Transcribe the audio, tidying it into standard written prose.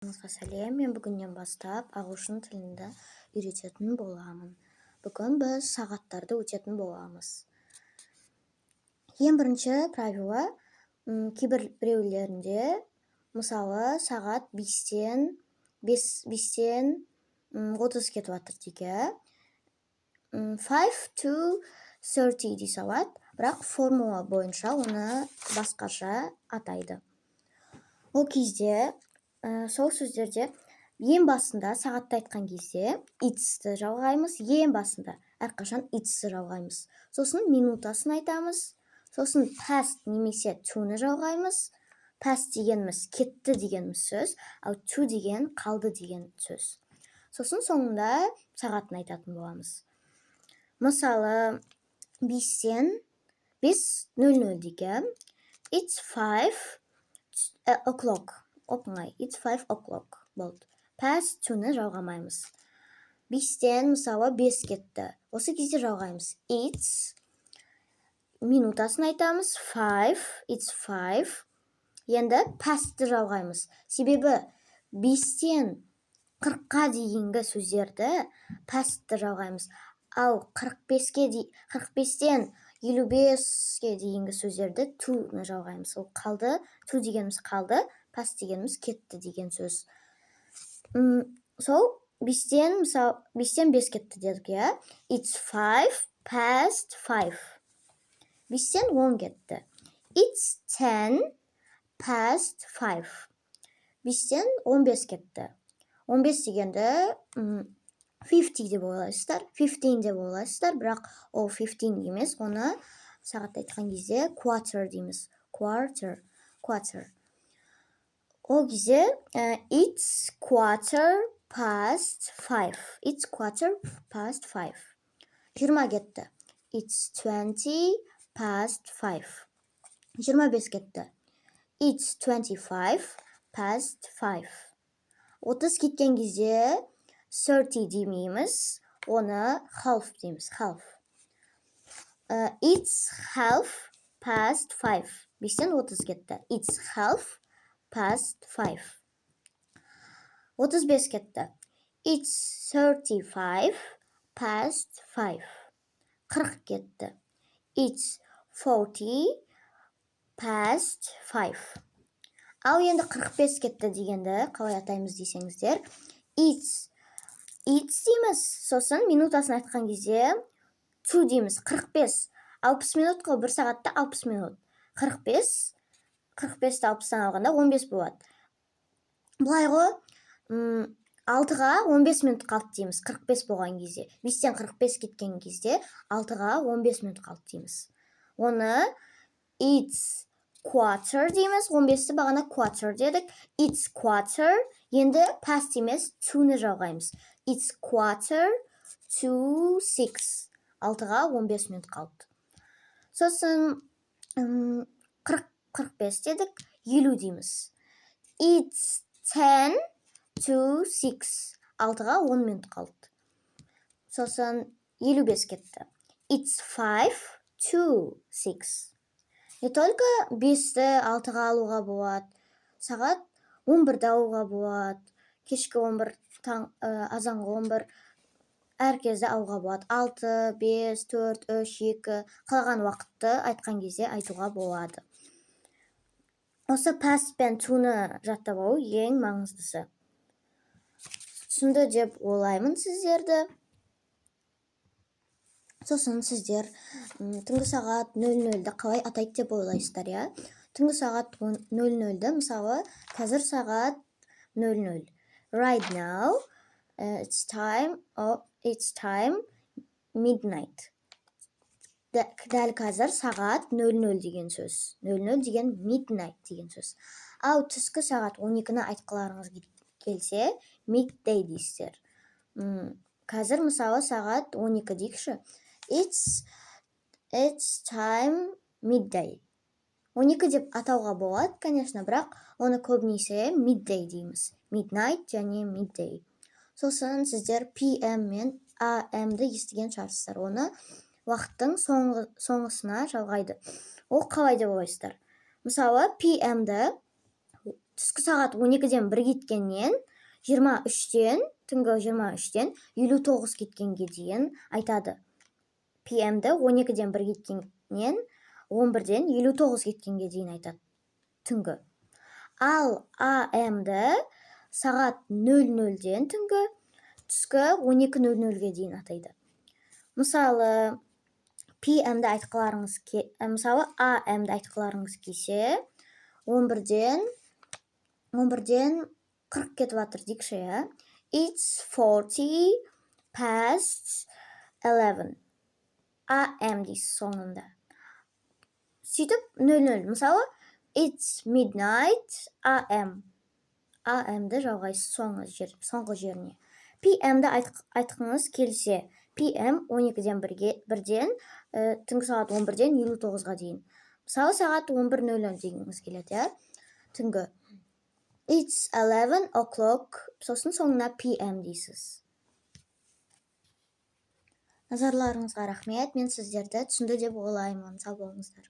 Сәлем, мен бүгіннен бастап ағылшын тілінде үйрететін боламын. Бүгін біз сағаттарды өтетін боламыз. Ең бірінші правило, кейбір біреулерінде, мысалы, сағат 5-тен 30 кетіп жатыр дейік. 5 to 30 дей салады, бірақ формула бойынша оны басқаша атайды. Ол кезде сол сөздерде ең басында сағатты айтқан кезде it's-ті жалғаймыз, ең басында әрқашан it's-ті жалғаймыз. Сосын минутасын айтамыз, сосын past немесе to-ны жалғаймыз. Past дегеніміз кетті дегеніміз сөз, ал to деген қалды деген сөз. Сосын соңында сағатын айтатын боламыз. Мысалы, 5-тен 5:00 деген it's 5 o'clock. Оңай, it's 5 o'clock болды. Past to-ны жалғамаймыз. 5-тен мысалы 5 кетті. Осы кезде жалғаймыз. It's минутасын айтамыз. 5, it's 5. Енді past-ті жалғаймыз. Себебі 5-тен 40-қа дейінгі сөздерді past-ті жалғаймыз. Ал 45-тен 55-ке дейінгі сөздерді to-ны жалғаймыз. Ол қалды, to дегеніміз қалды, past дегеніміз кетті деген сөз. Сол 5-тен 5 кетті дедік, иә? It's 5 past 5. 5-тен 10 кетті. It's 10 past 5. 5-тен 15 кетті. 15 дегенді 50 деп ойлайсыздар, 15 деп ойлайсыздар, бірақ ол 15 емес, оны сағат айтқан кезде quarter дейміз. Quarter. Ол кезде it's quarter past 5. It's quarter past 5. 20 кетті. It's 20 past 5. 25 кетті. It's 25 past 5. 30 кеткен кезде 30 демейміз, оны half дейміз. Half. It's half past 5. 5-тен 30 кетті. It's half past 5. 35 кетті. It's 35 past 5. 40 кетті. It's 40 past 5. Ал енді 45 кетті дегенді қалай атаймыз десеңіздер, it's дейміз, сосын минутасын айтқан кезде to дейміз. 45. 60 минут қой, бір сағатта 60 минут. 45 45-ті 60-тан алғанда 15 болады. Бұлай ғой, 6-ға 15 минут қалды дейміз, 45 болған кезде. 5-тен 45 кеткен кезде 6-ға 15 минут қалды дейміз. Оны it's quarter дейміз, 15-ті бағана quarter дедік. It's quarter, енді past емес, to-ны жалғаймыз. It's quarter to 6. 6-ға 15 минут қалды. Сосын 45 дедік, 50 дейміз. It's 10 to 6. 6-ға 10 минут қалды. Сосын 55 кетті. It's 5 to 6. Не только 5-ті 6-ға алуға болады, сағат 11-ді алуға болады, кешкі 11, азанғы 11, әр кезде алуға болады. 6, 5, 4, 3, 2, қалған уақытты айтқан кезде айтуға болады. Осы past пен to-ны жаттап алу ең маңыздысы. Түсінді деп ойлаймын сіздерді. Сосын сіздер түнгі сағат 00-ді қалай атайды деп ойлайсыздар, иә? Түнгі сағат 00-ді, мысалы, қазір сағат 00. Right now, it's time midnight. Дәл қазір сағат 00 деген сөз. 00 деген midnight деген сөз. Ал түскі сағат 12-ні айтқыларыңыз келсе, midday дейсіздер. Қазір мысалы сағат 12 дейікші. It's time midday. 12 деп атауға болады, конечно, бірақ оны көбінесе midday дейміз. Midnight және midday. Сосын сіздер PM мен AM-ді естіген шығарсыздар. Оны уақыттың соңғысына жалғайды. Ол қалай деп ойлайсыздар? Мысалы, PM-ді түскі сағат 12-ден 1 кеткеннен 23-тен, түнгі 23-тен 59 кеткенге дейін айтады. PM-ді 12-ден 1 кеткеннен 11-ден 59 кеткенге дейін айтады. Түнгі. Ал AM-ді сағат 00-ден түнгі түскі 12:00-ге дейін атайды. Мысалы, PM-ді мысалы AM-ді айтқыларыңыз келсе, 11-ден 40 кетіп жатыр дейікші, иә? It's 40 past 11. AM дейсіз соңында. Сөйтіп 00. Мысалы, it's midnight AM. AM-ді жалғайсыз соңғы жеріне. PM-ді айтқыңыз келсе, PM 12-ден 1-ден, түнгі сағат 11-ден 59-ға дейін. Мысалы, сағат 11:00 дегіңіз келеді, иә? Түнгі. It's 11 o'clock, сосын соңына PM дейсіз. Назарларыңызға рахмет, мен сіздерді түсінді деп ойлаймын. Сау болыңыздар.